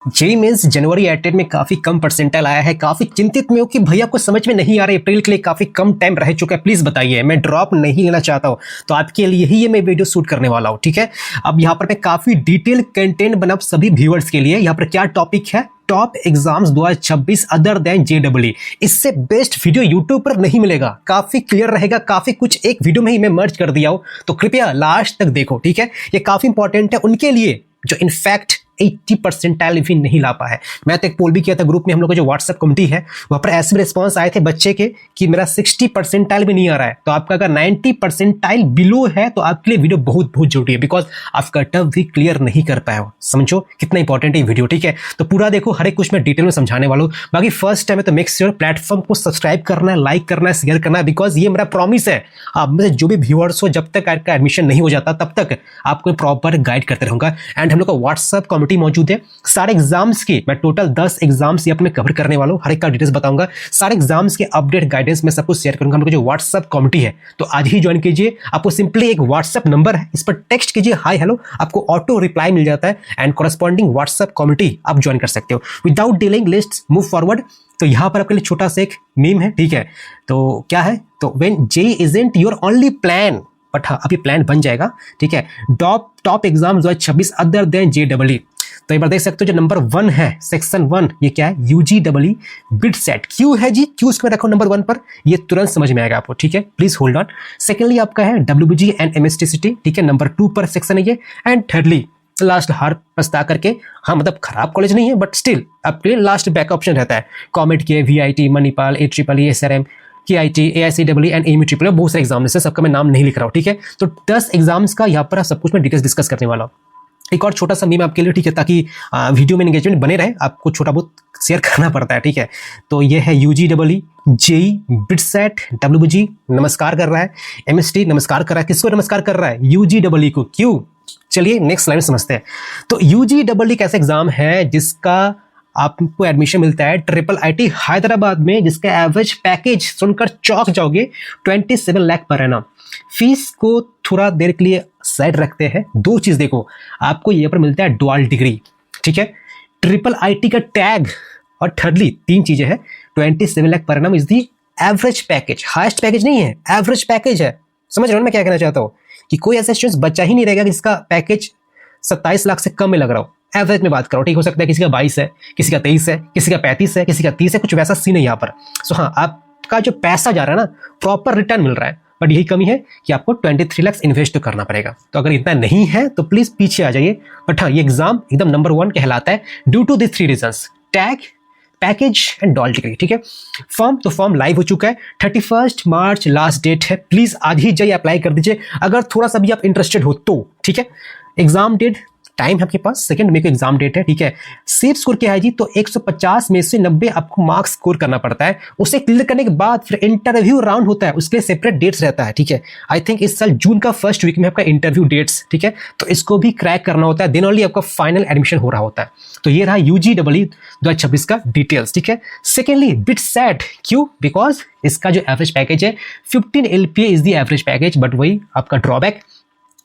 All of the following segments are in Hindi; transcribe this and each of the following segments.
जेई मेंस जनवरी एटेड में काफी कम परसेंटाइल आया है। काफी चिंतित में हो कि भैया आपको समझ में नहीं आ रहा है, अप्रैल के लिए काफी कम टाइम रह चुका है, प्लीज बताइए। मैं ड्रॉप नहीं लेना चाहता हूं, तो आपके लिए ही ये मैं वीडियो शूट करने वाला हूं, ठीक है। अब यहाँ पर मैं काफी डिटेल कंटेंट बना सभी व्यूअर्स के लिए। यहाँ पर क्या टॉपिक है, top exams 2026 other than JEE. इससे बेस्ट वीडियो यूट्यूब पर नहीं मिलेगा, काफी क्लियर रहेगा, काफी कुछ एक वीडियो में ही मैं मर्ज कर दिया हूं, तो कृपया लास्ट तक देखो, ठीक है। ये काफी इंपॉर्टेंट है उनके लिए जो इनफैक्ट 80 परसेंटाइल भी नहीं ला पाए। मैं तो एक पोल भी किया था ग्रुप में, हम लोग का जो व्हाट्सएप कम्युनिटी है वहां पर ऐसे रिस्पॉन्स आए थे बच्चे के कि मेरा 60 परसेंटाइल भी नहीं आ रहा है। तो आपका अगर 90 परसेंटाइल बिलो है तो आपके लिए वीडियो बहुत बहुत जरूरी है, बिकॉज आप कटअप भी क्लियर नहीं कर पाए हो। समझो कितना इंपॉर्टेंट है वीडियो, ठीक है। तो पूरा देखो, हर एक कुछ मैं डिटेल में समझाने वाला हूँ। बाकी फर्स्ट टाइम है तो मेक श्योर प्लेटफॉर्म को सब्सक्राइब करना है, लाइक करना है, शेयर करना है, बिकॉज ये मेरा प्रॉमिस है। आप में से जो भी व्यूअर्स हो, जब तक आपका एडमिशन नहीं हो जाता तब तक आपको प्रॉपर गाइड करते रहूंगा। एंड हम लोग का व्हाट्सएप कम्युनिटी मौजूद है। सारे एग्जाम्स की मैं टोटल 10 एग्जाम्स ये अपने कवर करने वाला हूं, हर एक का डिटेल्स बताऊंगा। सारे एग्जाम्स के अपडेट गाइडेंस में सब कुछ शेयर करूंगा। हम लोग जो व्हाट्सएप कम्युनिटी है तो आज ही ज्वाइन कीजिए। आपको सिंपली एक व्हाट्सएप नंबर है, इस पर टेक्स्ट कीजिए हाय हेलो, आपको ऑटो रिप्लाई मिल जाता है एंड कॉरेस्पॉन्डिंग व्हाट्सएप कम्युनिटी आप ज्वाइन कर सकते हो। Without delaying let's move forward. तो यहां पर आपके लिए छोटा सा एक मीम है, ठीक है। तो क्या है, तो when JEE isn't your only plan, but हाँ अभी प्लान बन जाएगा, ठीक है। Top exam 2026 other than JEE. तो एक बार देख सकते हो जो नंबर 1 है, सेक्शन 1, ये क्या है, यूजीडब्ल्यू बिट सेट। क्यों है जी, क्यों इसको रखो नंबर 1 पर, ये तुरंत समझ में आएगा आपको, ठीक है। Please hold on. सेकेंडली आपका है डब्ल्यूबीजी एंड एमएसटीसीटी, ठीक है, नंबर 2 पर सेक्शन है ये। एंड थर्डली लास्ट हार पछता करके, हाँ मतलब खराब कॉलेज नहीं है बट स्टिल आपके लिए लास्ट बैक ऑप्शन रहता है, कॉमेट के, VIT, Manipal, AEEE, SRM, KIT, AICEE and AIME triple, बहुत सारे एग्जाम है, सबका मैं नाम नहीं लिख रहा हूँ, ठीक है। तो 10 एग्जाम्स का यहाँ पर सब कुछ मैं डिटेल्स डिस्कस करने वाला हूँ। एक और छोटा सा मीम आपके लिए, ठीक है, ताकि वीडियो में एंगेजमेंट बने रहे, आपको छोटा बहुत शेयर करना पड़ता है, ठीक है। तो ये है यूजीडब्ल्यू, जेईई, बिटसेट, डब्ल्यूबीजी नमस्कार कर रहा है, एमएसटी नमस्कार कर रहा है। किसको नमस्कार कर रहा है, यूजीडब्ल्यू को। क्यों, चलिए नेक्स्ट स्लाइड समझते हैं। तो यूजीडब्ल्यू एक ऐसा एग्जाम है जिसका आपको एडमिशन मिलता है IIIT हैदराबाद में, जिसका एवरेज पैकेज सुनकर चौंक जाओगे, 27 लाख पर एनम। फीस को थोड़ा देर के लिए साइड रखते हैं, दो चीज देखो, आपको यहाँ पर मिलता है डुअल डिग्री, ठीक है, IIIT का टैग, और थर्डली 3 चीजें हैं। 27 lakh per annum is the average package, highest package नहीं है, एवरेज पैकेज है। समझ रहे हो मैं क्या कहना चाहता हूँ, कि कोई ऐसा स्टूडेंट बच्चा ही नहीं रहेगा जिसका पैकेज 27 लाख से कम में लग रहा हो। एवरेज में बात करो, ठीक, हो सकता है किसी का 22 है, किसी का 23 है, किसी का 35 है, किसी का 30 है, कुछ वैसा सीन है यहाँ पर। सो हाँ, आपका जो पैसा जा रहा है ना, प्रॉपर रिटर्न मिल रहा है, बट यही कमी है कि आपको 23 लाख इन्वेस्ट तो करना पड़ेगा। तो अगर इतना नहीं है तो प्लीज पीछे आ जाइए। बट हाँ, ये एग्जाम एकदम नंबर 1 कहलाता है due to this 3 reasons, tag, package and dual degree, ठीक है। फॉर्म लाइव हो चुका है, 31 मार्च लास्ट डेट है। प्लीज आज ही जाइए, अप्लाई कर दीजिए अगर थोड़ा सा भी आप इंटरेस्टेड हो तो, ठीक है। एग्जाम डेट टाइम है आपके पास, 2 मई को एग्जाम डेट है, ठीक है। सेफ स्कोर क्या है जी, तो 150 में से 90 आपको मार्क्स स्कोर करना पड़ता है। उसे क्लियर करने के बाद फिर इंटरव्यू राउंड होता है, उसके लिए सेपरेट डेट्स रहता है, ठीक है। आई थिंक इस साल जून का फर्स्ट वीक में आपका इंटरव्यू डेट्स, ठीक है। तो इसको भी क्रैक करना होता है, देन ओनली आपका फाइनल एडमिशन हो रहा होता है। तो ये रहा यूजीडब्ल्यू 2026 का डिटेल्स, ठीक है। सेकेंडली बिट सेट, क्यों, बिकॉज इसका जो एवरेज पैकेज है 15 LPA is the average package, but वही आपका ड्रॉबैक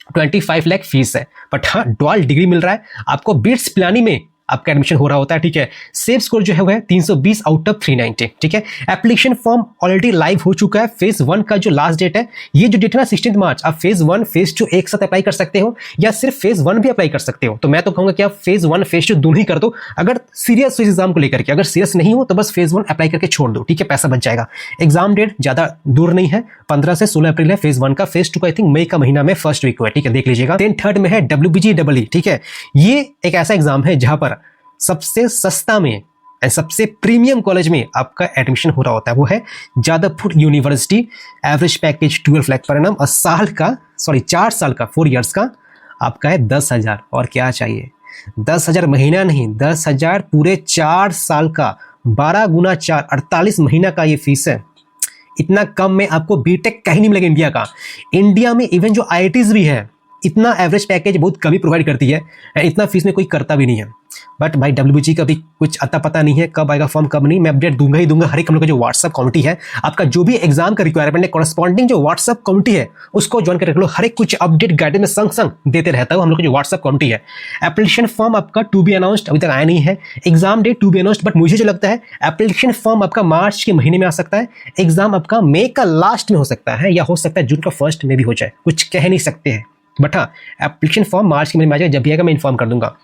25 लाख फीस है। बट हाँ, डुअल डिग्री मिल रहा है आपको, बिट्स पिलानी में आपका एडमिशन हो रहा होता है, ठीक है। सेफ स्कोर जो है वो है 320 आउट ऑफ 390, ठीक है। एप्लीकेशन फॉर्म ऑलरेडी लाइव हो चुका है। फेज 1 का जो लास्ट डेट है, ये जो डेट है ना 16 मार्च, आप फेज 1 फेज 2 एक साथ अप्लाई कर सकते हो, या सिर्फ फेज 1 भी अप्लाई कर सकते हो। तो मैं तो कहूंगा कि आप फेज 1 फेज 2 दोनों ही कर दो, अगर सीरियस हो एग्जाम को लेकर के। अगर सीरियस नहीं हो तो बस फेज 1 अप्लाई करके छोड़ दो, ठीक है, पैसा बच जाएगा। एग्जाम डेट ज्यादा दूर नहीं है, 15 से 16 अप्रैल है फेज 1 का। फेज 2 का आई थिंक मई का महीना में फर्स्ट वीक हुआ है, ठीक है, देख लीजिएगा। देन थर्ड में है डब्ल्यूबीजी, ठीक है। ये एक ऐसा एग्जाम है जहां पर सबसे सस्ता में सबसे प्रीमियम कॉलेज में आपका एडमिशन हो रहा होता है, वो है Jadavpur university. Average package 12 lakh per annum, और 4 साल का 4 इयर्स का आपका है 10,000। और क्या चाहिए, 10,000 महीना नहीं, 10,000 पूरे 4 साल का, 12 गुना 4, 48 महीना का ये फीस है। इतना कम में आपको बीटेक कहीं नहीं मिलेगा इंडिया का। इंडिया में इवन जो IITs भी है, इतना एवरेज पैकेज बहुत कभी प्रोवाइड करती है, इतना फीस में कोई करता भी नहीं है। बट भाई WBG का भी कुछ अता पता नहीं है कब आएगा फॉर्म कब नहीं। मैं अपडेट दूंगा ही दूंगा। हर एक हम लोग का जो व्हाट्सअप कम्युनिटी है, आपका जो भी एग्जाम का रिक्वायरमेंट है, कॉरेस्पॉन्डिंग जो व्हाट्सअप कम्युनिटी है उसको ज्वाइन कर रख लो। हर एक कुछ अपडेट गाइडेंस में संग संग देते रहता हूँ हम लोग का जो व्हाट्सअप कम्युनिटी है। एप्लीकेशन फॉर्म आपका टू बी अनाउंस्ड, अभी तक आया नहीं है। Exam date to be announced, but मुझे जो लगता है एप्लीकेशन फॉर्म आपका मार्च के महीने में आ सकता है, एग्जाम आपका मई का लास्ट में हो सकता है, या हो सकता है जून का फर्स्ट में भी हो जाए, कुछ कह नहीं सकते हैं। बट हाँ, एप्लीकेशन फॉर्म मार्च के महीने में आ जाएगा, जब भी आएगा मैं इन्फॉर्म कर दूंगा।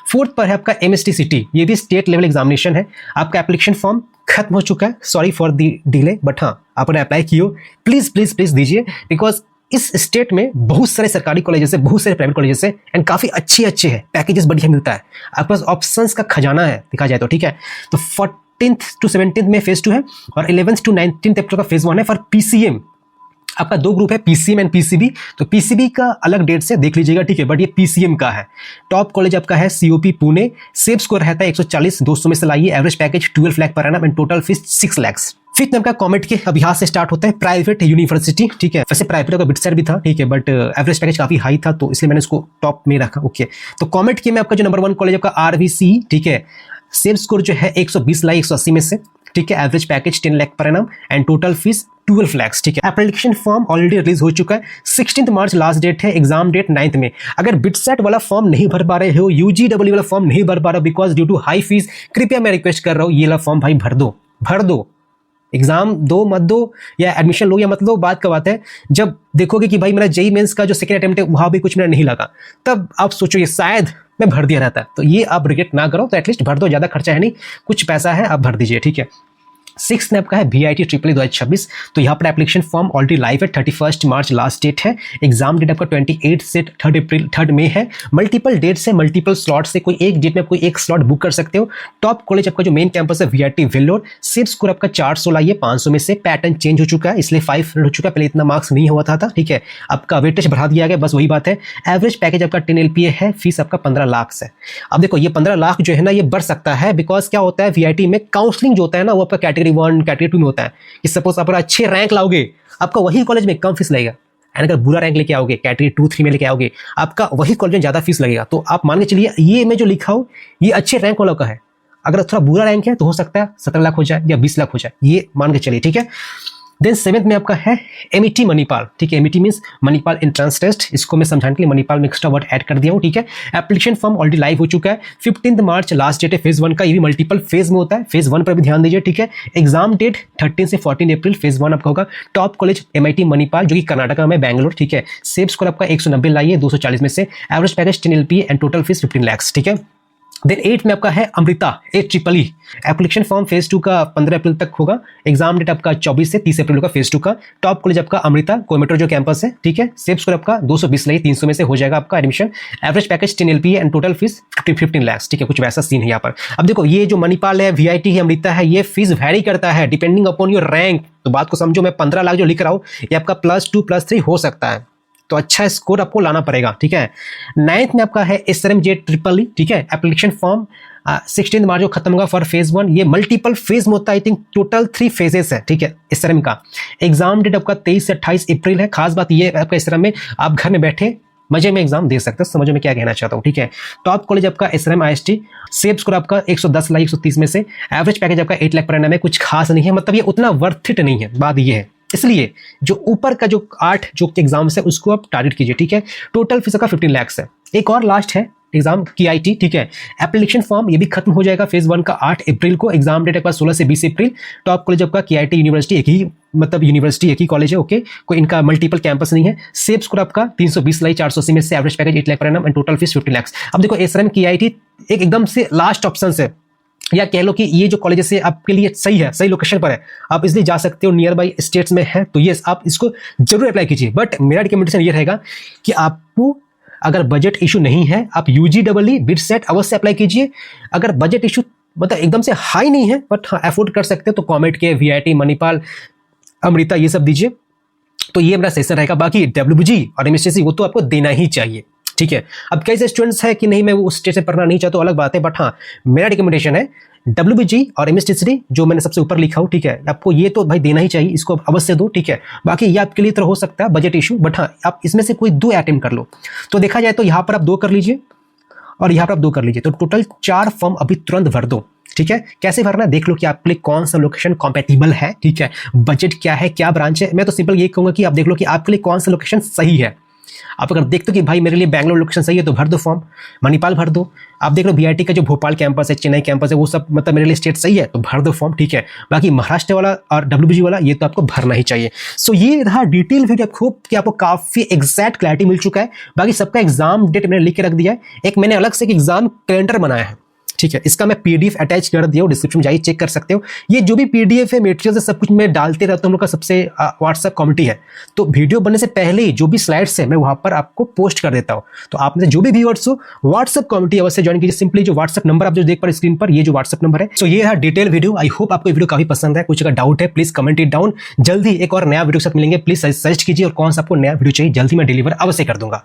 फोर्थ पर है आपका MSTCT, ये भी स्टेट लेवल एग्जामिनेशन है। आपका एप्लीकेशन फॉर्म खत्म हो चुका है, sorry for the delay, but हाँ आपने अप्लाई किया, प्लीज प्लीज प्लीज दीजिए, बिकॉज इस स्टेट में बहुत सारे सरकारी कॉलेजेस है, बहुत सारे प्राइवेट कॉलेजेस है, एंड काफी अच्छे अच्छे हैं, पैकेजेस बढ़िया मिलता है, आपके पास ऑप्शंस का खजाना है देखा जाए तो, ठीक है। तो 14th to 17th में फेज 2 है, और 11th to 19th अप्रैल का फेज 1 है। फॉर PCM आपका दो ग्रुप है, PCM एंड PCB। तो PCB का अलग डेट से देख लीजिएगा, ठीक है, बट ये PCM का है। टॉप कॉलेज आपका है COP पुणे। सेफ स्कोर रहता है 140, 200 में से लाइए। Average package 12 lakh per annum and total fees 6 lakh. Fifth number का कॉमेट के अभ्यास से स्टार्ट होता है, प्राइवेट यूनिवर्सिटी, ठीक है। वैसे प्राइवेट का बिटसेट भी था, ठीक है, बट एवरेज पैकेज काफी हाई था, तो इसलिए मैंने इसको टॉप में रखा, ओके। तो कॉमेट के में आपका जो नंबर 1 कॉलेज आपका RVC, ठीक है। सेफ स्कोर जो है 120 लाख 180 में से, ठीक है। Average package 10 lakh per annum and total fees 12 lakh, ठीक है। एप्लीकेशन फॉर्म ऑलरेडी रिलीज हो चुका है, 16 मार्च लास्ट डेट है, एग्जाम डेट 9th में। अगर बिटसेट वाला फॉर्म नहीं भर पा रहे हो, UGW वाला फॉर्म नहीं भर पा रहे हो because due to high fees, कृपया मैं रिक्वेस्ट कर रहा हूँ ये वाला फॉर्म भाई भर दो, भर दो। एग्जाम दो मत दो, या एडमिशन लो या मत लो, बात का बात है। जब देखोगे कि भाई मेरा JEE मेंस का जो सेकंड अटेम्प्ट है वहां भी कुछ मेरा नहीं लगा, तब आप सोचोगे शायद मैं भर दिया रहता। तो ये आप रिग्रेट ना करो, तो एटलीस्ट भर दो, ज्यादा खर्चा है नहीं, कुछ पैसा है आप भर दीजिए, ठीक है। 6th आपका है BIT ट्रिपल 2026। तो यहाँ पर एप्लीकेशन फॉर्म ऑलरेडी लाइव है, 31 मार्च लास्ट डेट है। एग्जाम डेट आपका 28 से 3 मई है। मल्टीपल डेट से, मल्टीपल स्लॉट से, कोई एक डेट में आप कोई एक स्लॉट बुक कर सकते हो। टॉप कॉलेज आपका जो मेन कैंपस है VIT वेल्लोर। सेफ स्कोर आपका 400 लाइए, 500 में से। पैटर्न चेंज हो चुका है, इसलिए 500 हो चुका है, पहले इतना मार्क्स नहीं हुआ था, ठीक है। आपका वेटेज बढ़ा दिया गया, बस वही बात है। एवरेज पैकेज आपका 10 LPA है, फीस आपका 15 लाख है। अब देखो ये 15 लाख जो है ना, ये बढ़ सकता है, बिकॉज क्या होता है VIT में काउंसलिंग जो होता है ना, वो आपका कैटेगरी 1 कैटेगरी 2 में होता है। कि सपोज आप अच्छे रैंक लाओगे, आपका वही कॉलेज में कम फीस लगेगा, एंड अगर बुरा रैंक लेके आओगे, कैटेगरी 2 3 में लेके आओगे, आपका वही कॉलेज में ज्यादा फीस लगेगा। तो आप मान के चलिए ये मैं जो लिखा हूं ये अच्छे रैंक वालों का है, अगर थोड़ा बुरा रैंक है तो हो सकता है 17 लाख हो जाए या 20 लाख हो जाए, ये मान के चलिए, ठीक है। देन 7th में आपका है MET मणिपाल, ठीक है। MET means Manipal entrance test, इसको मैं समझाने के लिए मणिपाल में एक्स्ट्रा वर्ड ऐड कर दिया हूं, ठीक है। एप्लीकेशन फॉर्म ऑलरेडी लाइव हो चुका है, 15 मार्च लास्ट डेट है फेज 1 का। ये भी मल्टीपल फेज में होता है, फेज 1 पर भी ध्यान दीजिए, ठीक है। एग्जाम डेट 13 से 14 अप्रैल फेज 1 आपका होगा। टॉप कॉलेज MIT मणिपाल जो कि कर्नाटका में, बैंगलोर, ठीक है। सेफ स्कोर आपका 190 लाइए, 240 में से। Average package 10 LPA and total fees 15 lakh, ठीक है। देन 8 में आपका है Amrita AEEE। Application form phase 2 का 15 अप्रैल तक होगा। एग्जाम डेट आपका 24 से 30 अप्रैल का फेज 2 का। टॉप कॉलेज आपका अमृता कोयम्बटूर जो कैंपस है, ठीक है। सेफ स्कोर आपका 220 लाइए, 300 में से हो जाएगा आपका admission. Average package 10 LPA and total fees 15 lakh, ठीक है। कुछ वैसा सीन है यहाँ पर। अब देखो ये जो मणिपाल है, VIT है, अमृता है, ये फीस वेरी करता है डिपेंडिंग अपॉन योर रैंक। तो बात को समझो, मैं 15 लाख जो लिख रहा हूँ ये आपका +2 +3 हो सकता है, तो अच्छा स्कोर आपको लाना पड़ेगा, ठीक है। 9th में आपका है SRMJ EEE, ठीक है। एप्लीकेशन फॉर्म 16 मार्च को खत्म होगा फॉर फेज 1। ये मल्टीपल फेज में होता है, आई थिंक टोटल 3 फेजेस है, ठीक है, SRM का। एग्जाम डेट आपका 23 से 28 अप्रैल है। खास बात ये आपका SRM में आप घर में बैठे मजे में एग्जाम दे सकते हो, समझो मैं क्या कहना चाहता हूँ, ठीक है। टॉप कॉलेज आपका SRM IST। सेफ स्कोर आपका 110 लाख 130 में से। एवरेज पैकेज आपका 8 लाख पर एनम है, कुछ खास नहीं है, मतलब ये उतना वर्थ इट नहीं है, बात ये है। इसलिए जो ऊपर का जो 8 जो एग्जाम्स है उसको आप टारगेट कीजिए, ठीक है। टोटल फीस का 15 लाख है। एक और लास्ट है एग्जाम KIT, ठीक है। एप्लीकेशन फॉर्म ये भी खत्म हो जाएगा फेज 1 का 8 अप्रैल को। एग्जाम डेट आपका 16 से 20 अप्रैल। टॉप कॉलेज आपका KIT यूनिवर्सिटी, एक ही मतलब यूनिवर्सिटी एक ही कॉलेज है, ओके। कोई इनका मल्टीपल कैंपस नहीं है। सेफ स्कोर आपका 320 लाइए, 480 में से। Average package 8 lakh per annum and total fees 15 lakh. अब देखो SRM KIT एक एकदम से लास्ट ऑप्शन है, या कह लो कि ये जो कॉलेज से आपके लिए सही है, सही लोकेशन पर है, आप इसलिए जा सकते हो, नियर बाई स्टेट्स में है, तो ये आप इसको जरूर अप्लाई कीजिए। बट मेरा रिकमेंडेशन ये रहेगा कि आपको अगर बजट इशू नहीं है, आप UGEE बिटसेट अवश्य अप्लाई कीजिए। अगर बजट इशू मतलब एकदम से हाई नहीं है बट हाँ अफोर्ड कर सकते हो, तो कॉमेट के, VIT मणिपाल, अमृता ये सब दीजिए। तो ये मेरा सेशन रहेगा। बाकी WBG और MSTC वो तो आपको देना ही चाहिए, ठीक है। अब कई से स्टूडेंट्स है कि नहीं मैं वो उस स्टेज से पढ़ना नहीं चाहता, अलग बात है, बट हाँ मेरा रिकमेंडेशन है WBG और MSTCD जो मैंने सबसे ऊपर लिखा हूँ, ठीक है, आपको ये तो भाई देना ही चाहिए, इसको अवश्य दो, ठीक है। बाकी ये आपके लिए तो हो सकता है बजट इशू, बट हाँ आप इसमें से कोई 2 अटेम्प्ट कर लो। तो देखा जाए तो यहाँ पर आप 2 कर लीजिए और यहाँ पर आप 2 कर लीजिए, तो टोटल 4 फॉर्म अभी तुरंत भर दो, ठीक है। कैसे भरना है देख लो कि आपके लिए कौन सा लोकेशन कॉम्पेटिबल है, ठीक है, बजट क्या है, क्या ब्रांच है। मैं तो सिंपल ये कहूंगा कि आप देख लो कि आपके लिए कौन सा लोकेशन सही है। आप अगर देखते हो कि भाई मेरे लिए बैंगलोर लोकेशन सही है तो भर दो फॉर्म, मणिपाल भर दो। आप देख लो VIT का जो भोपाल कैंपस है, चेन्नई कैंपस है, वो सब मतलब मेरे लिए स्टेट सही है तो भर दो फॉर्म, ठीक है। बाकी महाराष्ट्र वाला और WBG वाला ये तो आपको भरना ही चाहिए। सो ये रहा डिटेल वीडियो, होप कि आपको काफी एग्जैक्ट क्लैरिटी मिल चुका है। बाकी सबका एग्जाम डेट मैंने लिख के रख दिया है, एक मैंने अलग से एक एग्जाम कैलेंडर बनाया है, ठीक है। इसका मैं PDF अटैच कर दिया हूं, डिस्क्रिप्शन में जाइए चेक कर सकते हो। ये जो भी PDF है, मटेरियल है, सब कुछ मैं डालते रहता हूं। हम लोग का सबसे व्हाट्सएप कम्युनिटी है, तो वीडियो बनने से पहले ही जो भी स्लाइड्स है मैं वहां पर आपको पोस्ट कर देता हूं। तो आप में से जो भी व्यूअर्स हो व्हाट्सएप कम्युनिटी अवश्य ज्वाइन कीजिए। सिंपली जो व्हाट्सएप नंबर आप जो देख पा रहे स्क्रीन पर, ये जो व्हाट्सएप नंबर है। सो ये है डिटेल वीडियो। आई होप आपको वीडियो काफी पसंद है। कुछ अगर डाउट है प्लीज कमेंट इट डाउन। जल्दी एक और नया वीडियो के साथ मिलेंगे, प्लीज सजेस्ट कीजिए और कौन सा आपको नया वीडियो चाहिए, जल्दी मैं डिलीवर अवश्य कर दूंगा।